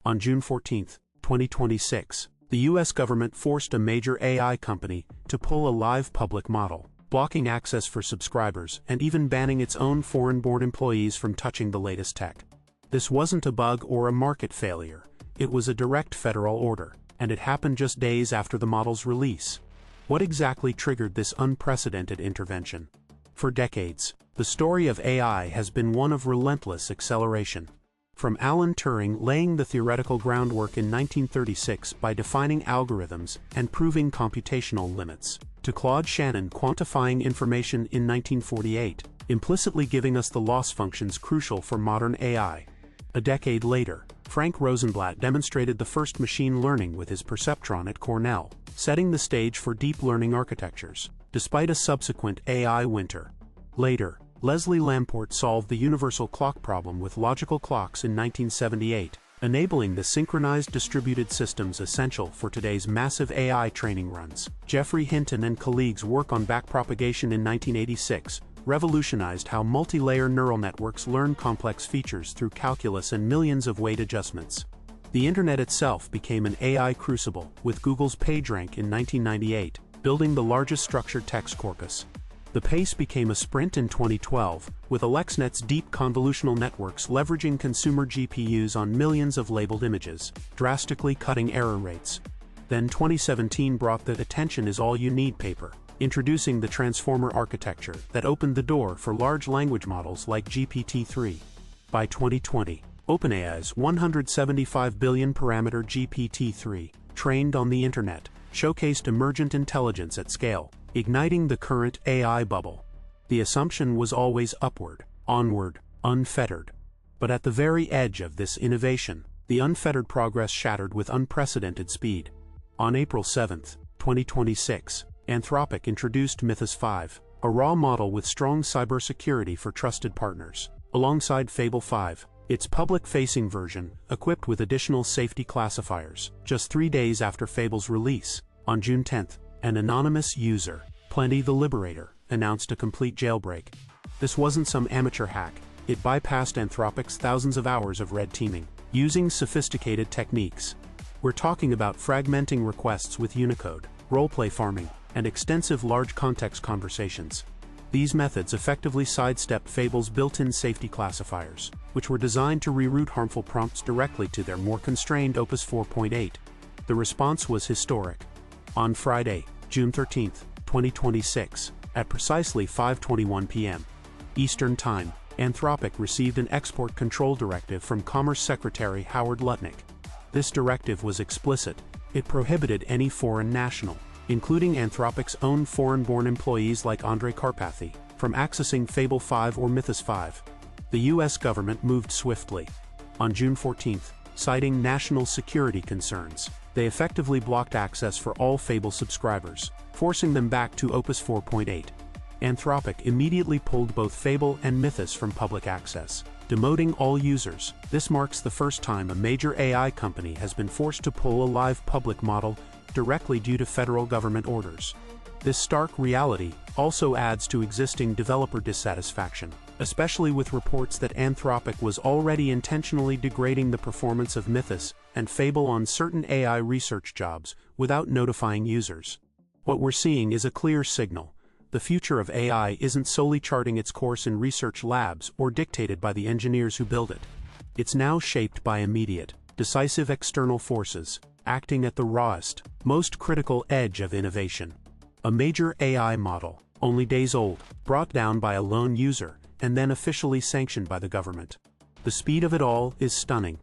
On June 14, 2026, the U.S. government forced a major AI company to pull a live public model, blocking access for subscribers and even banning its own foreign-born employees from touching the latest tech. This wasn't a bug or a market failure, it was a direct federal order, and it happened just days after the model's release. What exactly triggered this unprecedented intervention? For decades, the story of AI has been one of relentless acceleration. From Alan Turing laying the theoretical groundwork in 1936 by defining algorithms and proving computational limits, to Claude Shannon quantifying information in 1948, implicitly giving us the loss functions crucial for modern AI. A decade later, Frank Rosenblatt demonstrated the first machine learning with his perceptron at Cornell, setting the stage for deep learning architectures, despite a subsequent AI winter. Later, Leslie Lamport solved the universal clock problem with logical clocks in 1978, enabling the synchronized distributed systems essential for today's massive AI training runs. Geoffrey Hinton and colleagues' work on backpropagation in 1986 revolutionized how multi-layer neural networks learn complex features through calculus and millions of weight adjustments. The internet itself became an AI crucible, with Google's PageRank in 1998, building the largest structured text corpus. The pace became a sprint in 2012, with AlexNet's deep convolutional networks leveraging consumer GPUs on millions of labeled images, drastically cutting error rates. Then 2017 brought the "attention is all you need" paper, introducing the transformer architecture that opened the door for large language models like GPT-3. By 2020, OpenAI's 175 billion parameter GPT-3, trained on the internet, showcased emergent intelligence at scale, igniting the current AI bubble. The assumption was always upward, onward, unfettered. But at the very edge of this innovation, the unfettered progress shattered with unprecedented speed. On April 7, 2026, Anthropic introduced Mythos 5, a raw model with strong cybersecurity for trusted partners, alongside Fable 5, its public-facing version, equipped with additional safety classifiers. Just 3 days after Fable's release, on June 10, an anonymous user, Plenty the Liberator, announced a complete jailbreak. This wasn't some amateur hack, it bypassed Anthropic's thousands of hours of red teaming, using sophisticated techniques. We're talking about fragmenting requests with Unicode, roleplay farming, and extensive large context conversations. These methods effectively sidestep Fable's built-in safety classifiers, which were designed to reroute harmful prompts directly to their more constrained Opus 4.8. The response was historic. On Friday, June 13, 2026, at precisely 5:21 p.m. Eastern Time, Anthropic received an export control directive from Commerce Secretary Howard Lutnick. This directive was explicit. It prohibited any foreign national, including Anthropic's own foreign-born employees like Andre Karpathy, from accessing Fable 5 or Mythos 5. The U.S. government moved swiftly. On June 14, citing national security concerns, they effectively blocked access for all Fable subscribers, forcing them back to Opus 4.8. Anthropic immediately pulled both Fable and Mythos from public access, demoting all users. This marks the first time a major AI company has been forced to pull a live public model directly due to federal government orders. This stark reality also adds to existing developer dissatisfaction, especially with reports that Anthropic was already intentionally degrading the performance of Mythos and Fable on certain AI research jobs without notifying users. What we're seeing is a clear signal. The future of AI isn't solely charting its course in research labs or dictated by the engineers who build it. It's now shaped by immediate, decisive external forces, acting at the rawest, most critical edge of innovation. A major AI model, only days old, brought down by a lone user, and then officially sanctioned by the government. The speed of it all is stunning.